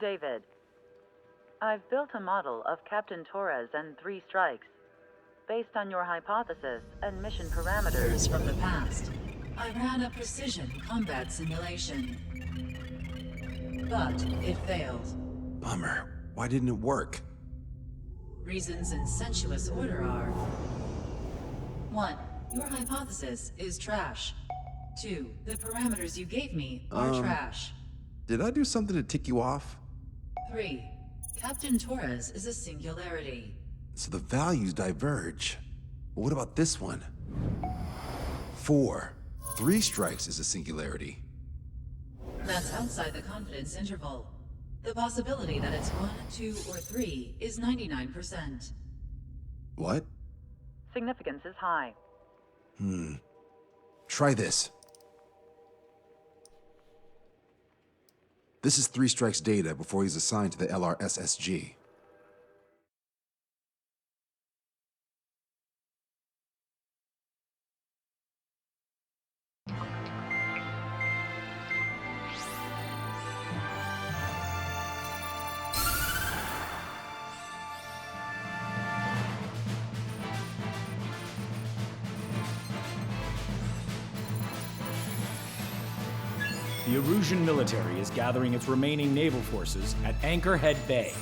David. I've built a model of Captain Torres and 3 strikes. Based on your hypothesis and mission parameters from the past, I ran a precision combat simulation. But it failed. Bummer. Why didn't it work? Reasons in sensuous order are: 1. Your hypothesis is trash. 2. The parameters you gave me are trash. Did I do something to tick you off? 3. Captain Torres is a singularity. So the values diverge. What about this one? 4. 3 strikes is a singularity. That's outside the confidence interval. The possibility that it's 1, 2, or 3 is 99%. What? significance is high. Try this. This is 3 Strike's data before he's assigned to the LRSSG. The Erusian military is gathering its remaining naval forces at Anchorhead Bay.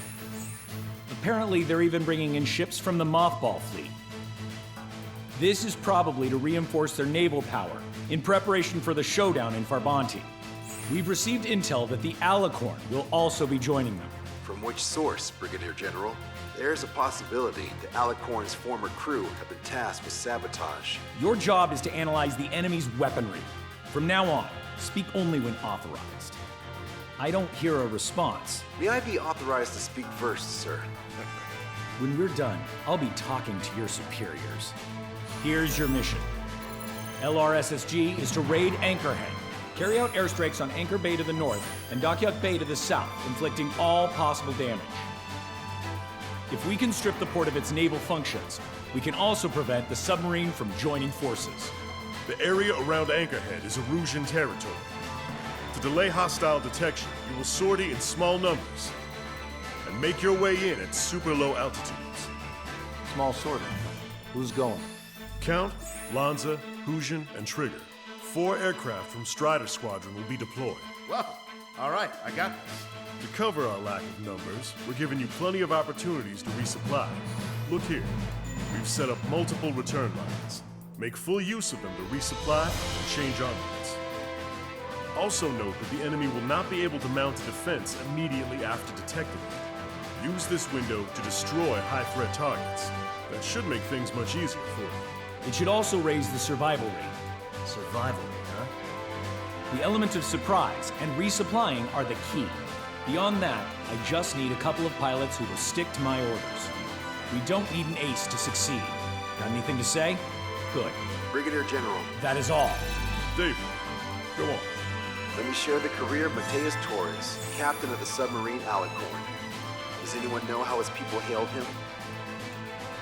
Apparently, they're even bringing in ships from the Mothball fleet. This is probably to reinforce their naval power in preparation for the showdown in Farbanti. We've received intel that the Alicorn will also be joining them. From which source, Brigadier General? There's a possibility the Alicorn's former crew have been tasked with sabotage. Your job is to analyze the enemy's weaponry. From now on, speak only when authorized. I don't hear a response. May I be authorized to speak first, sir? When we're done, I'll be talking to your superiors. Here's your mission. LRSSG is to raid Anchorhead, carry out airstrikes on Anchor Bay to the north and Dockyard Bay to the south, inflicting all possible damage. If we can strip the port of its naval functions, we can also prevent the submarine from joining forces. The area around Anchorhead is Erusian territory. To delay hostile detection, you will sortie in small numbers and make your way in at super low altitudes. Small sortie. Who's going? Count, Lanza, Hujan, and Trigger. 4 aircraft from Strider Squadron will be deployed. Well, all right, I got this. To cover our lack of numbers, we're giving you plenty of opportunities to resupply. Look here, we've set up multiple return lines. Make full use of them to resupply and change armaments. Also note that the enemy will not be able to mount a defense immediately after detecting it. Use this window to destroy high-threat targets. That should make things much easier for you. It should also raise the survival rate. Survival rate, huh? The element of surprise and resupplying are the key. Beyond that, I just need a couple of pilots who will stick to my orders. We don't need an ace to succeed. Got anything to say? Good. Brigadier General, That is all. David, go on. let me share the career of Mateus Torres, captain of the submarine Alicorn. Does anyone know how his people hailed him?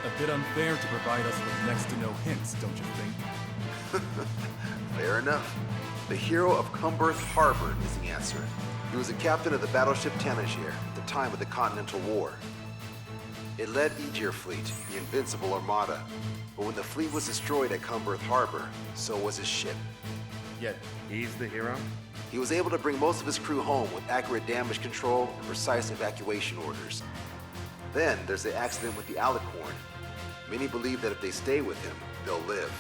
A bit unfair to provide us with next to no hints, don't you think? Fair enough. The hero of Cumberth Harbor is the answer. He was a captain of the battleship Tanager at the time of the Continental War. It led Aegir Fleet, the Invincible Armada. But when the fleet was destroyed at Cumberth Harbor, so was his ship. Yet, he's the hero? He was able to bring most of his crew home with accurate damage control and precise evacuation orders. Then there's the accident with the Alicorn. Many believe that if they stay with him, they'll live.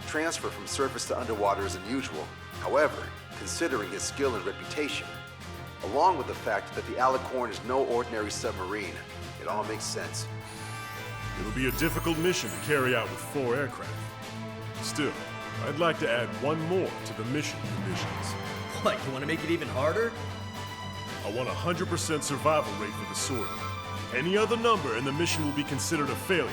Transfer from surface to underwater is unusual. However, considering his skill and reputation, along with the fact that the Alicorn is no ordinary submarine, it all makes sense. It'll be a difficult mission to carry out with 4 aircraft. Still, I'd like to add one more to the mission conditions. What, you want to make it even harder? I want 100% survival rate for the sortie. Any other number and the mission will be considered a failure.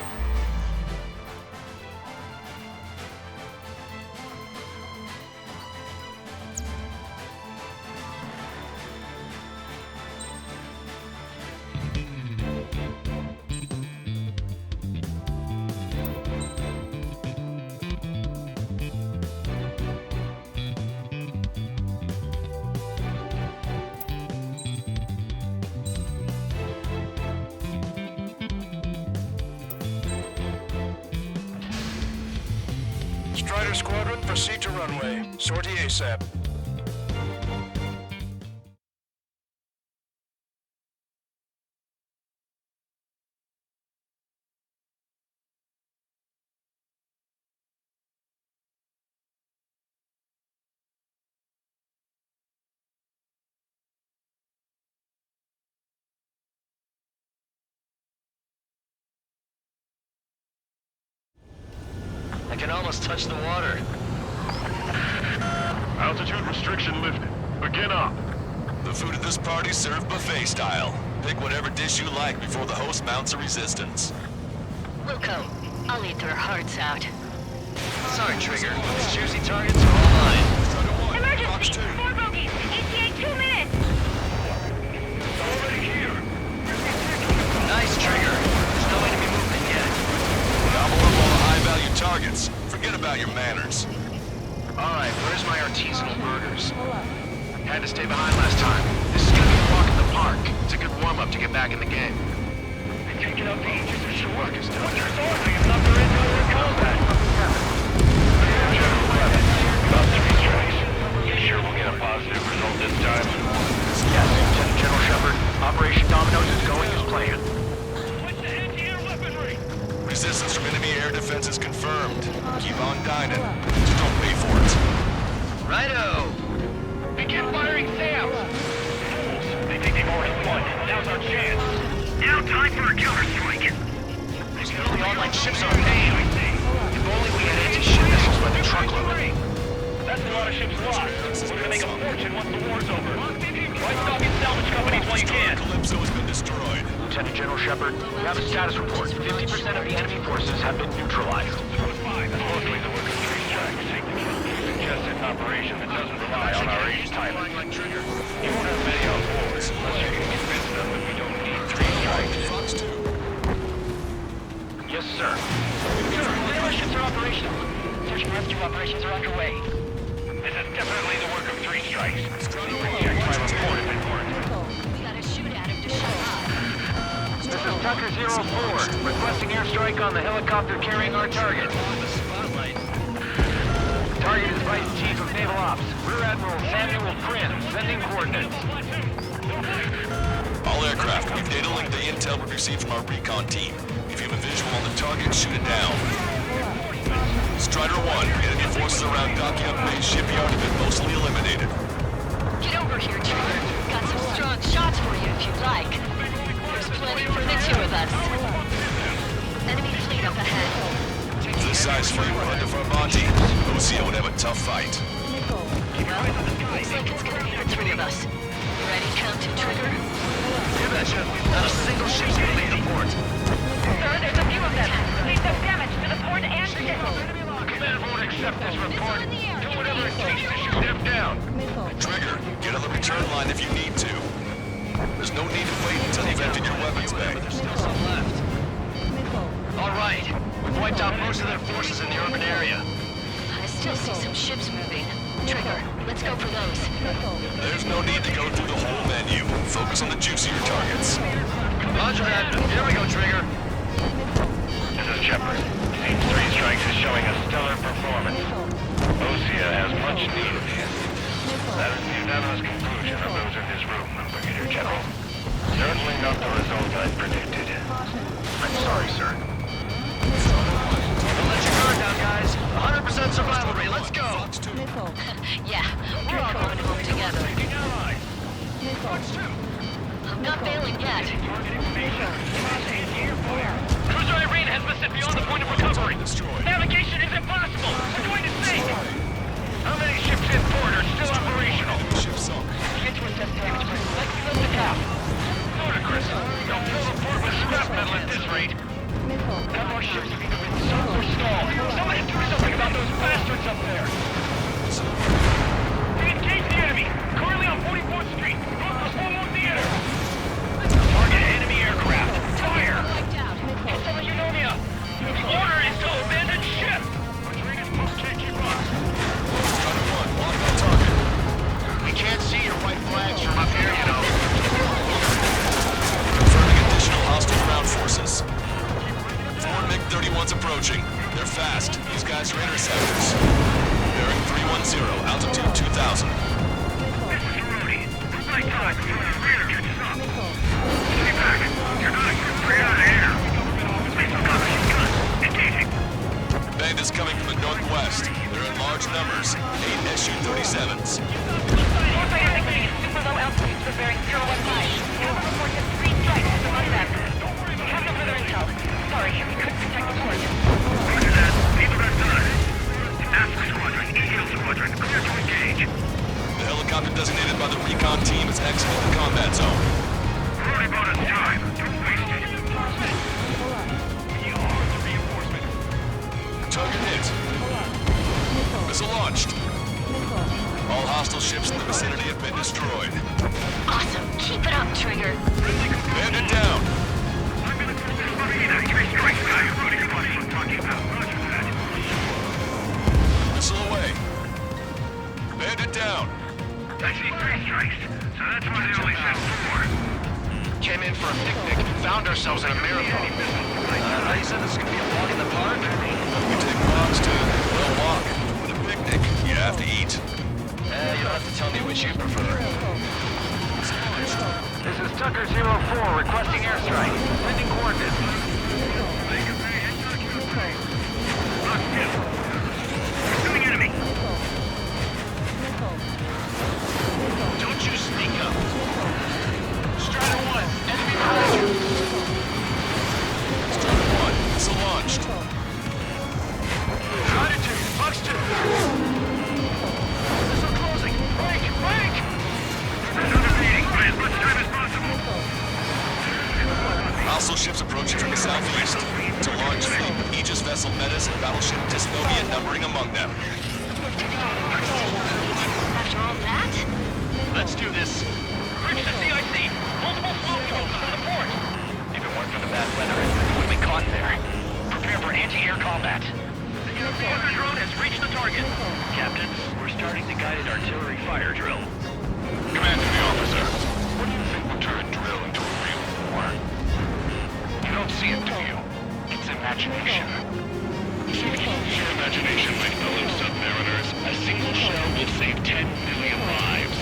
Strider Squadron, proceed to runway. Sortie ASAP. I can almost touch the water. Altitude restriction lifted. Begin up. The food at this party's served buffet style. Pick whatever dish you like before the host mounts a resistance. Wilco, I'll eat their hearts out. Sorry, Trigger. These juicy targets are all mine. Emergency! 4 bogeys! ETA 2 minutes! Already here. Nice, Trigger. There's no enemy movement yet. Gobble up all the high-value targets. Forget about your manners. Alright, where's my artisanal burgers? Had to stay behind last time. This is gonna be a walk in the park. It's a good warm-up to get back in the game. They're taking out the Aegis as your work is done. What's your thought? I am not ready for combat. About 3 strikes. You sure we'll get a positive result this time? Yes, Lieutenant General Shepard. Operation Domino's is going as planned. What's the anti-air weaponry? Resistance from enemy air defense is confirmed. Keep on dining. Just don't pay for it. Righto! Begin firing SAMs! Fools! They think they've already won. Now's our chance. Now time for a counter-strike. These newly online ships are pain. If only we had anti-ship missiles by the truckload. That's a lot of ships lost. We're gonna make a fortune once the war's over. Why stop in salvage companies while you can? Calypso has been destroyed. Lieutenant General Shepard, we have a status report. 50% of the enemy forces have been neutralized. Mostly the work of 3 strikes. Just an operation that doesn't rely on our H type. You won't have many on board unless you can convince them that we don't need 3 strikes. Fox 2. Yes, sir. Sailor ships are operational. Search and rescue operations are underway. This is definitely the work of 3 strikes. Check my report if it weren't. We gotta shoot at him to shut up. This is Tucker 04, requesting airstrike on the helicopter carrying our target. Target is Vice Chief of Naval Ops, Rear Admiral Samuel Prin, sending coordinates. All aircraft, we've data linked the intel we received from our recon team. If you have a visual on the target, shoot it down. Strider 1, enemy forces around Dockyard Base shipyard have been mostly eliminated. Get over here, Trigger. Got some strong shots for you if you'd like. There's plenty for the 2 of us. Enemy fleet up ahead. This size fleet will head to Farbanti. Lucio would have a tough fight. Well, looks like it's gonna be the 3 of us. Ready, Captain Trigger? You betcha. Not a single ship's gonna leave the port. Sir, there's a few of them. Lead them damage to the port and ship. Command won't accept this report. Do whatever it takes to shoot them down. Trigger, get on the return line if you need to. There's no need to wait until you've emptied your weapons bay. There's still some left. All right. We've wiped out most of their forces in the urban area. I still see some ships moving. Trigger, let's go for those. There's no need to go through the whole menu. Focus on the juicier targets. Roger that. Here we go, Trigger. This is Shepard. Team 3 strikes is showing a stellar performance. Osea has much needed hit. That is the unanimous conclusion of those in this room, Brigadier General. Certainly not the result I predicted. I'm sorry, sir. Don't let your guard down, guys. 100% survival rate. Let's go. Yeah, we're all going home together. I'm not failing yet. Cruiser Irene has listed beyond the point of recovery. Navigation is impossible. We're going to sink. How many ships in port are still operational? The intercept damage. Let's flip the cap. Ludicrous. They'll fill the port with scrap metal at this rate. None more ships have either been sunk or stalled. Somebody do something about those bastards up there. We engage the enemy. Currently on 44th Street. Northwest 1 theater. Target enemy aircraft. Fire. It's over Eunomia. The order is to abandon ship. Rodriguez, can't keep up. We can't see your white flags from up here, you know. Confirming additional hostile ground forces. 4 MiG-31 one's approaching. They're fast. These guys are interceptors. Bearing 310, altitude 2000. Right time before the rear catches up. Stay back. You're not straight out of air. Missile gun, machine gun. Engaging. Bandits coming from the northwest. They're in large numbers. 8 SU-30Ms. Warfighter exiting at super low altitudes for bearing 015. Have a report to 3 strikes among them. Have no further intel. Sorry, we couldn't detect the source. Roger that. Leave the rest done. Alpha Squadron, EO Squadron, clear to engage. The helicopter designated by the recon team is exiting the combat zone. We're only bonus time. Don't waste it. Target hit. Missile launched. All hostile ships in the vicinity have been destroyed. Awesome. Keep it up, Trigger. Bandit down. I'm in the course of Marina. Three strikes, guy. You're running your body. I'm talking about. Roger that. Missile away. Bandit down. I see 3 strikes. So that's why they only sent 4. Came in for a picnic, found ourselves in a marathon. You said this is gonna be a walk in the park? We take walks to, well, walk. With a picnic, you have to eat. You don't have to tell me which you prefer. This is Tucker 04 requesting airstrike. Sending coordinates. Pursuing enemy. Don't you sneak up. Strider 1, enemy behind you. Strider 1, missile launched. Strider 2, Fox 2. Missile closing. Break, break! Intervening. Buy as much time as possible. Hostile ships approaching from the southeast. It's a large fleet with Aegis vessel Medsos and battleship Dystonia numbering among them. After all that? Let's do this. Reach the CIC. Multiple flow codes for the port. If it weren't for the bad weather, we would be caught there. Prepare for anti-air combat. The Bunker drone has reached the target. Captain, we're starting the guided artillery fire drill. Command to the officer. What do you think will turn drill into a real war? You don't see it, do you? It's imagination. Your imagination, my fellow submariners. A single shell will save 10 million lives.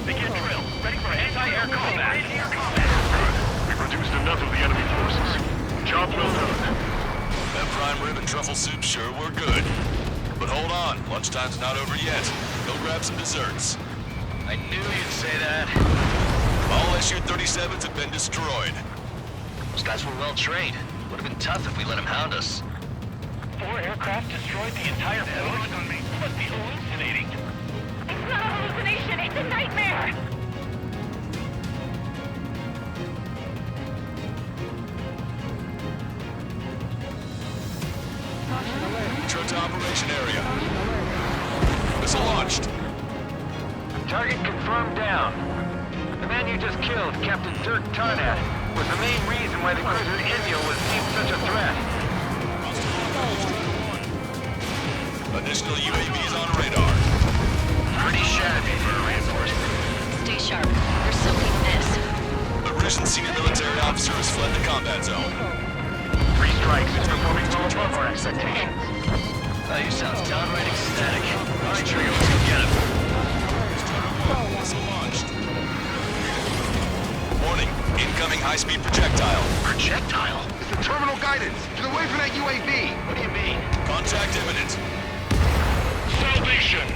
Begin drill. Ready for anti-air combat. Anti-air combat. Good. We've reduced enough of the enemy forces. Job well done. That prime rib and truffle soup sure were good. But hold on, lunchtime's not over yet. Go grab some desserts. I knew you'd say that. All SU-30Ms have been destroyed. Those guys were well trained. Would have been tough if we let them hound us. 4 aircraft destroyed the entire force? You must be hallucinating. It's not a hallucination. It's a nightmare. Return to operation area. Missile launched. Target confirmed down. The man you just killed, Captain Dirk Tarnat, was the main reason why the cruiser India was deemed such a threat. Additional UAVs on radar. Pretty shabby for a reinforcement. Stay sharp. There's something amiss. A Russian senior military officer has fled the combat zone. 3 strikes is performing well above our expectations. Oh, you sound downright ecstatic. All right, Trigger, let's go get him. Missile launched. Warning, incoming high-speed projectile. Projectile? It's the terminal guidance. Get away from that UAV. What do you mean? Contact imminent. Salvation!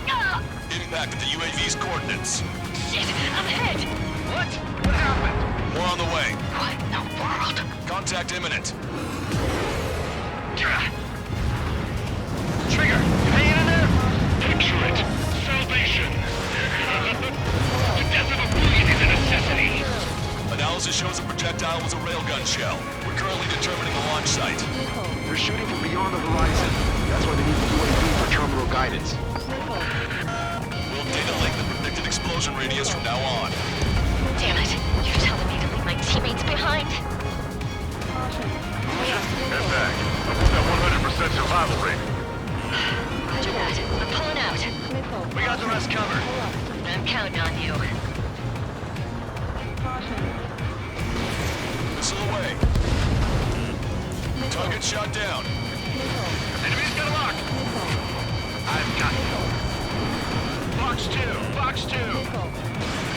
Ah! Impact at the UAV's coordinates. Shit! I'm hit! What? What happened? More on the way. What in the world? Contact imminent. Trigger, you hanging in there? Picture it. Salvation. The death of a billion is a necessity. Analysis shows the projectile was a railgun shell. We're currently determining the launch site. They're shooting from beyond the horizon. That's why they need the UAV for terminal guidance. We'll data link the predicted explosion radius from now on. Damn it. You're telling me to leave my teammates behind? Head back. What's that 100% survival rate? Roger that. I'm pulling out. We got the rest covered. I'm counting on you. Missile away. Target Target shot down. Enemy's got a lock. I've got you. Box 2, Box 2.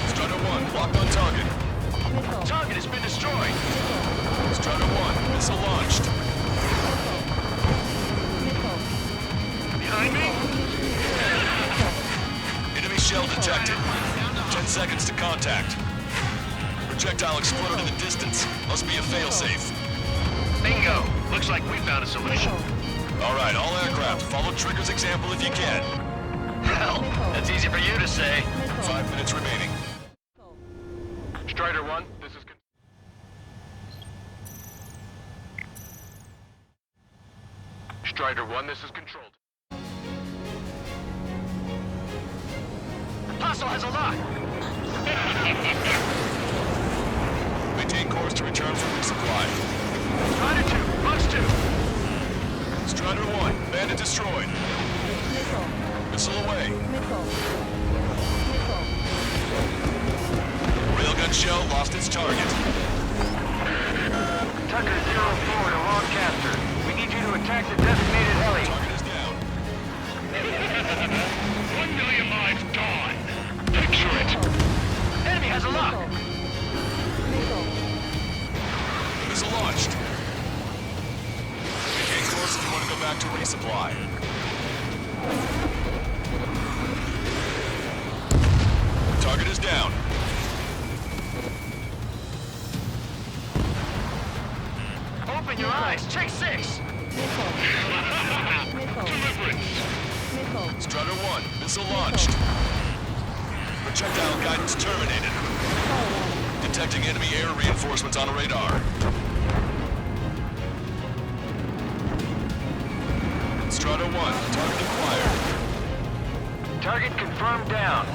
Strider 1, locked on target. Target has been destroyed. Strider 1, missile launched. Behind me. Enemy shell detected. 10 seconds to contact. Projectile exploded in the distance. Must be a failsafe. Bingo. Looks like we found a solution. All right, all aircraft, follow Trigger's example if you can. Hell, that's easy for you to say. 5 minutes remaining. Strider 1, this is... Strider 1, this is controlled. Hostile has a lock! Maintain course to return for resupply. Strider 2, Box 2. Strider 1, bandit destroyed. Missile away. Railgun shell lost its target. Tucker 0-4 to Longcaster. We need you to attack the designated heli. Target is down. 1 million lives gone. Picture it. Enemy has a lock. Missile launched. Maintain course if you want to go back to resupply. Target is down. Open your eyes. Check 6. Deliverance. Strider 1, missile launched. Projectile guidance terminated. Detecting enemy air reinforcements on radar. Strider 1, target acquired. Target confirmed down.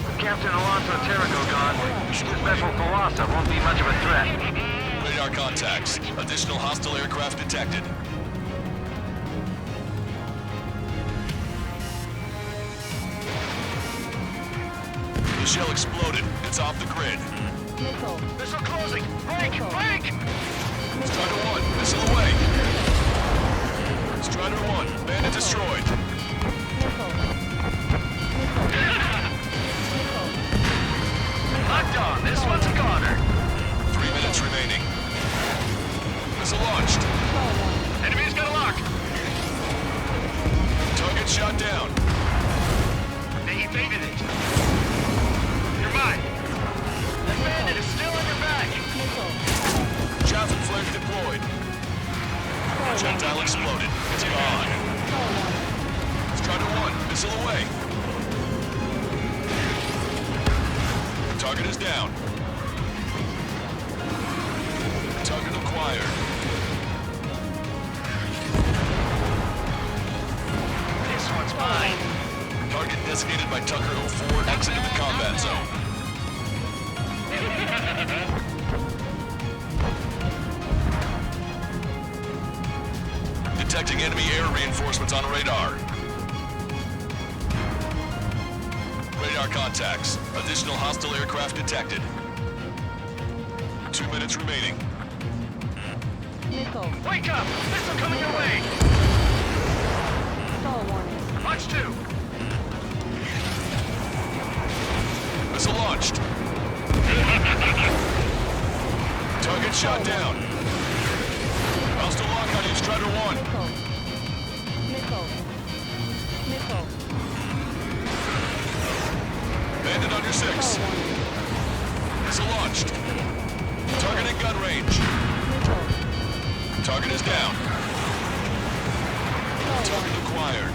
With Captain Alonso Terrigo gone, this vessel Thalassa won't be much of a threat. Radar contacts. Additional hostile aircraft detected. The shell exploded. It's off the grid. Missile closing. Break! Break! Strider 1, missile away. Strider 1, bandit destroyed. Locked on. This one's a goner. 3 minutes remaining. Missile launched. Enemy's got a lock. Target shot down. They evaded it. You're mine. The bandit is still on your back. Chaffin flare deployed. Projectile exploded. It's gone. Strider 1, missile away. Target is down. Target acquired. This one's mine. Target designated by Tucker 04 exited the combat zone. Detecting enemy air reinforcements on radar. Radar contacts. Additional hostile aircraft detected. 2 minutes remaining. Wake up! Missile coming your way! Launch 2! Missile launched. Target shot down. Hostile lock on you, Strider 1. Bandit on your 6. Missile launched. Target in gun range. Target is down. Target acquired.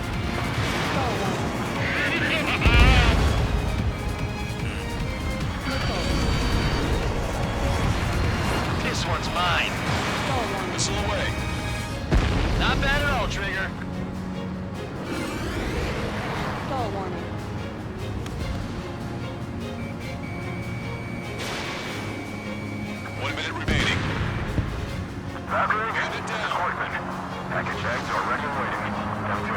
This one's mine. Missile away. Not bad at all, Trigger. Stall warning. 1 minute remaining. Valkyrie, Bandit down. equipment. Package checks are ready and waiting. M2.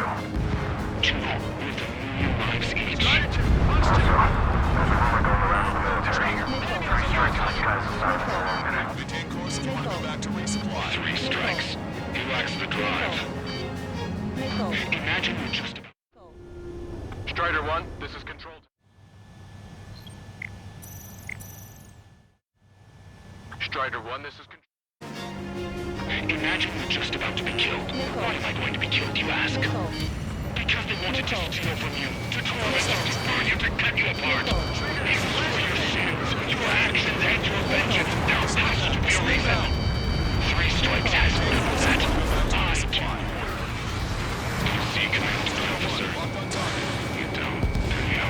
Strider 2, Box 2. There's a rumor going around in the military. 3 strikes on you guys assigned for 1 minute. Maintain course if you want to go back to resupply. 3 strikes. You cracks the drive. Imagine you're just about... Strider 1, this is Control. Strider 1, this is Control. Imagine you're just about to be killed. Why am I going to be killed, you ask? Because they wanted to steal from you, to torment you, to burn you, to cut you apart. It's for your sins, your actions, and your vengeance. There has to be a reason. 3 strikes has none of that. I do. Do you see, Commanding Officer? You don't, do you?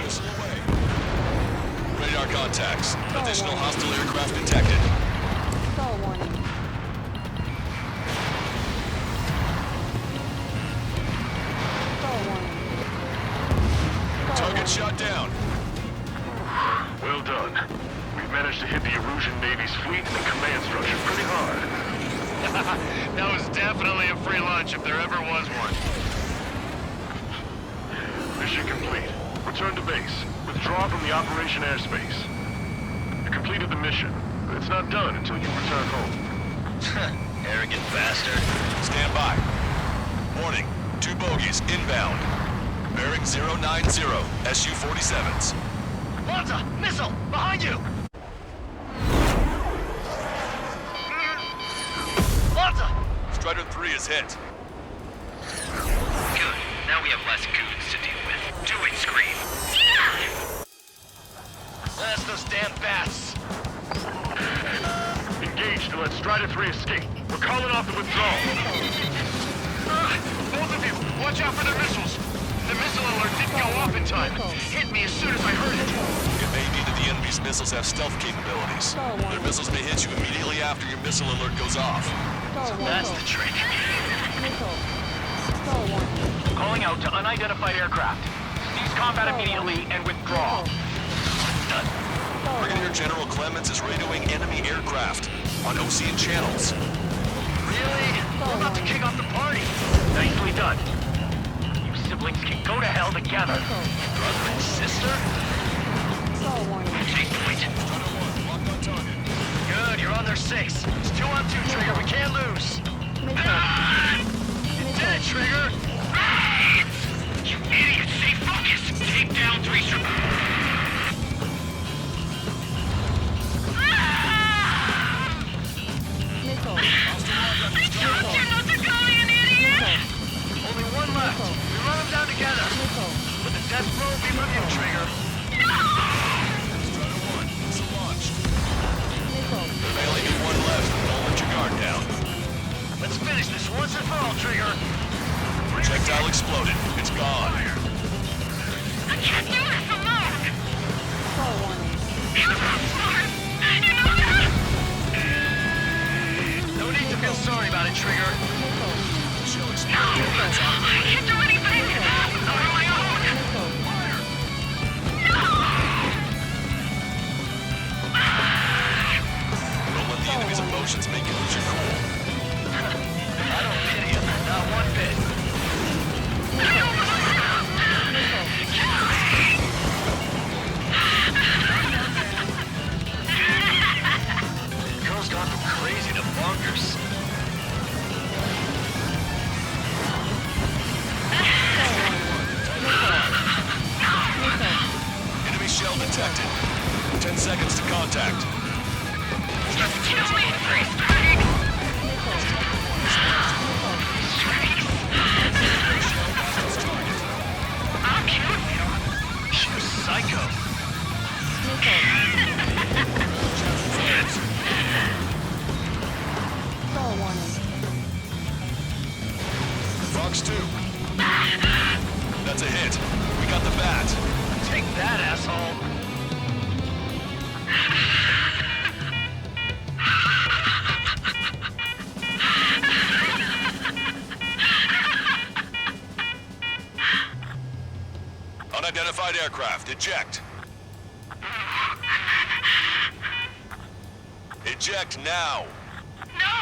Radar contacts. Additional hostile aircraft detected. Stall warning. Target shot down. Well done. We've managed to hit the Erusian Navy's fleet and the command structure pretty hard. That was definitely a free lunch if there ever was one. Mission complete. Return to base. Withdraw from the operation airspace. You completed the mission, but it's not done until you return home. Arrogant bastard. Stand by. Warning. 2 bogies inbound. Bearing 090. SU-47s. Lanza! Missile! Behind you! Lanza! Strider 3 is hit. Good. Now we have less goons to deal with. Do it, Scream. That's those damn bats! Engage to let Strider 3 escape. We're calling off the withdrawal. Both of you, watch out for their missiles! The missile alert didn't go off in time. Hit me as soon as I heard it. It may be that the enemy's missiles have stealth capabilities. Their missiles may hit you immediately after your missile alert goes off. That's the trick. Calling out to unidentified aircraft. Cease combat immediately and withdraw. Done. Brigadier General Clemens is radioing enemy aircraft on Ocean channels. Really? We're about to kick off the party. Nicely done. You siblings can go to hell together. Brother and sister? Take point. Good, you're on their 6. It's 2 on 2, Trigger. We can't lose. You did it, Trigger! You idiot! Stay focused! Take down 3 Only one left. We run them down together. With the death blow be from you, Trigger. Strider 1, missile launched. There may only be 1 left. Don't let your guard down. Let's finish this once and for all, Trigger. Projectile exploded. It's gone. I can't do this alone! No need to feel sorry about it, Trigger. I can't do anything! Not on my own! Don't let the enemy's emotions make you lose your cool. I don't pity him, not one bit. Girl's gone from crazy to bonkers. Enemy shell detected. 10 seconds to contact. Just kill me, free strike! I'll kill you! She was psycho. Fox 2. That's a hit. We got the bat. Take that, asshole. Unidentified aircraft. Eject. Eject now. No!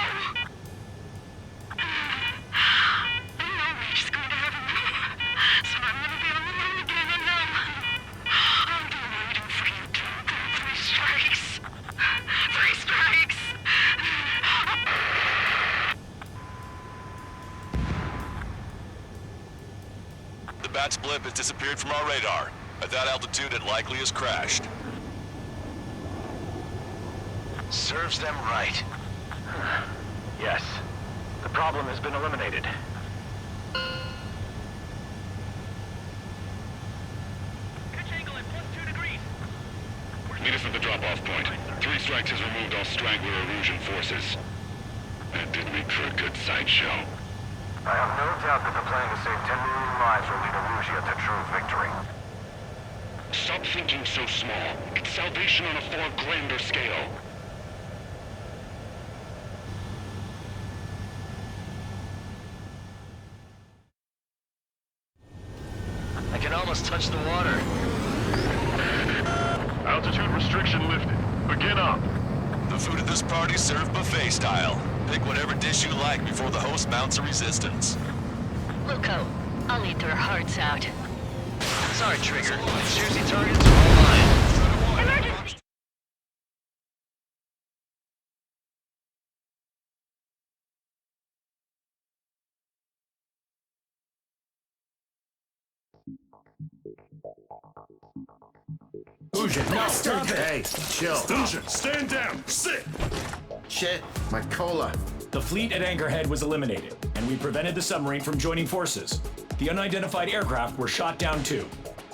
Nobody's going to have him. So I'm going to be on the run again and I'll be waiting for you to go 3 strikes. 3 strikes! Bat's blip has disappeared from our radar. At that altitude, it likely has crashed. Serves them right. Yes. The problem has been eliminated. Meet us at the drop-off point. 3 strikes has removed all straggler erosion forces. That did make for a good sideshow. I have no doubt that the plan to save 10 million lives will lead Erusia to true victory. Stop thinking so small. It's salvation on a far grander scale. I can almost touch the water. Altitude restriction lifted. Begin up. The food at this party served buffet style. Pick whatever dish you like before the host mounts a resistance. Wilco, I'll eat their hearts out. Sorry, Trigger. Juicy targets are all mine. Emergency! Fusion, no, stop it! Hey, chill. Fusion, stand down. Sit. Shit, my cola. The fleet at Anchorhead was eliminated, and we prevented the submarine from joining forces. The unidentified aircraft were shot down too.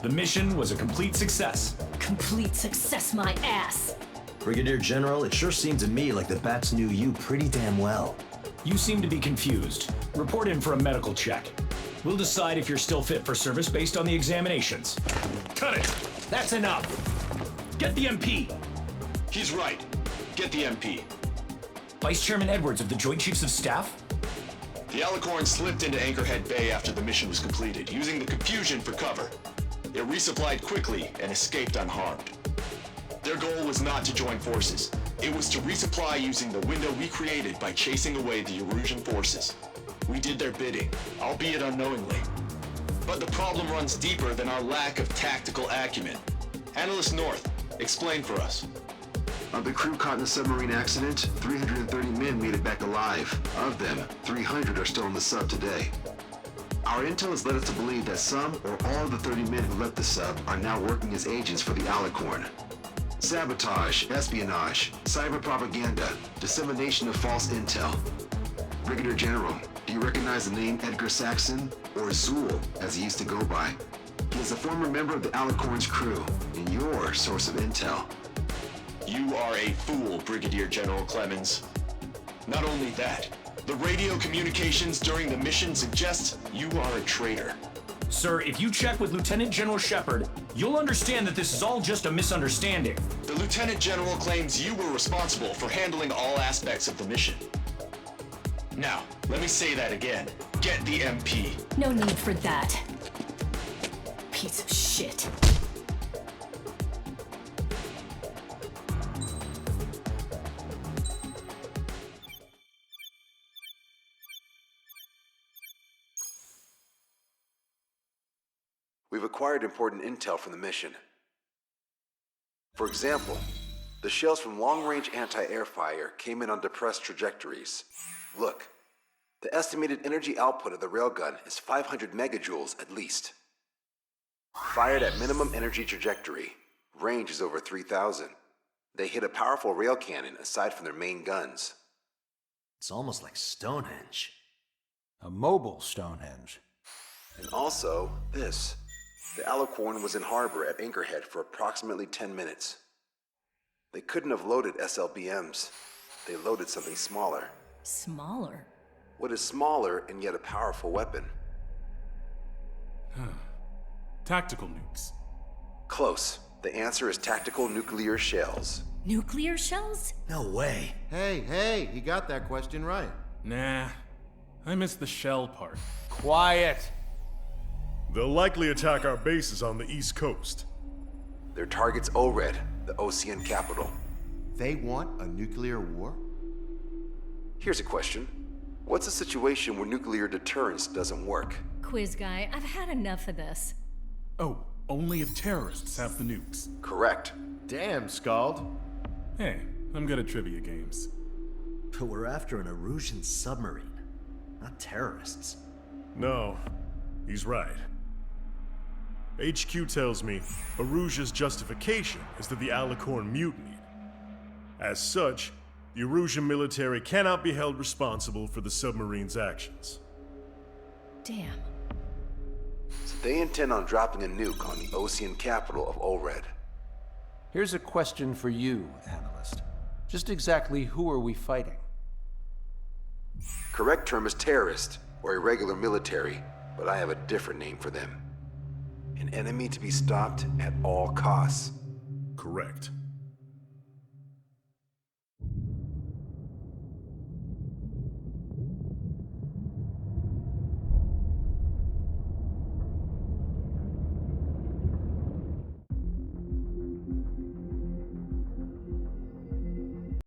The mission was a complete success. Complete success, my ass! Brigadier General, it sure seemed to me like the Bats knew you pretty damn well. You seem to be confused. Report in for a medical check. We'll decide if you're still fit for service based on the examinations. Cut it. That's enough. Get the MP. He's right. Get the MP. Vice Chairman Edwards of the Joint Chiefs of Staff? The Alicorn slipped into Anchorhead Bay after the mission was completed, using the confusion for cover. It resupplied quickly and escaped unharmed. Their goal was not to join forces. It was to resupply using the window we created by chasing away the Erusian forces. We did their bidding, albeit unknowingly. But the problem runs deeper than our lack of tactical acumen. Analyst North, explain for us. The crew caught in the submarine accident, 330 men made it back alive. Of them, 300 are still on the sub today. Our intel has led us to believe that some or all of the 30 men who left the sub are now working as agents for the Alicorn. Sabotage, espionage, cyber propaganda, dissemination of false intel. Brigadier General, do you recognize the name Edgar Saxon, or Zool, as he used to go by? He is a former member of the Alicorn's crew, and your source of intel. You are a fool, Brigadier General Clemens. Not only that, the radio communications during the mission suggest you are a traitor. Sir, if you check with Lieutenant General Shepard, you'll understand that this is all just a misunderstanding. The Lieutenant General claims you were responsible for handling all aspects of the mission. Now, let me say that again. Get the MP. No need for that. Piece of shit. We've acquired important intel from the mission. For example, the shells from long-range anti-air fire came in on depressed trajectories. Look, the estimated energy output of the railgun is 500 megajoules at least. Fired at minimum energy trajectory, range is over 3,000. They hit a powerful rail cannon aside from their main guns. It's almost like Stonehenge. A mobile Stonehenge. And also, this. The Alicorn was in harbor at Anchorhead for approximately 10 minutes. They couldn't have loaded SLBMs. They loaded something smaller. Smaller? What is smaller and yet a powerful weapon? Tactical nukes. Close. The answer is tactical nuclear shells. Nuclear shells? No way. Hey, he got that question right. Nah, I missed the shell part. Quiet. They'll likely attack our bases on the East Coast. Their target's ORED, the Ocean capital. They want a nuclear war? Here's a question. What's a situation where nuclear deterrence doesn't work? Quiz guy, I've had enough of this. Oh, only if terrorists have the nukes. Correct. Damn, Scald. Hey, I'm good at trivia games. But we're after an Erusian submarine, not terrorists. No, he's right. HQ tells me Aruja's justification is that the Alicorn mutinied. As such, the Aruja military cannot be held responsible for the submarine's actions. Damn. So they intend on dropping a nuke on the Ocean capital of Olred. Here's a question for you, analyst. Just exactly who are we fighting? Correct term is terrorist, or irregular military, but I have a different name for them. An enemy to be stopped at all costs. Correct.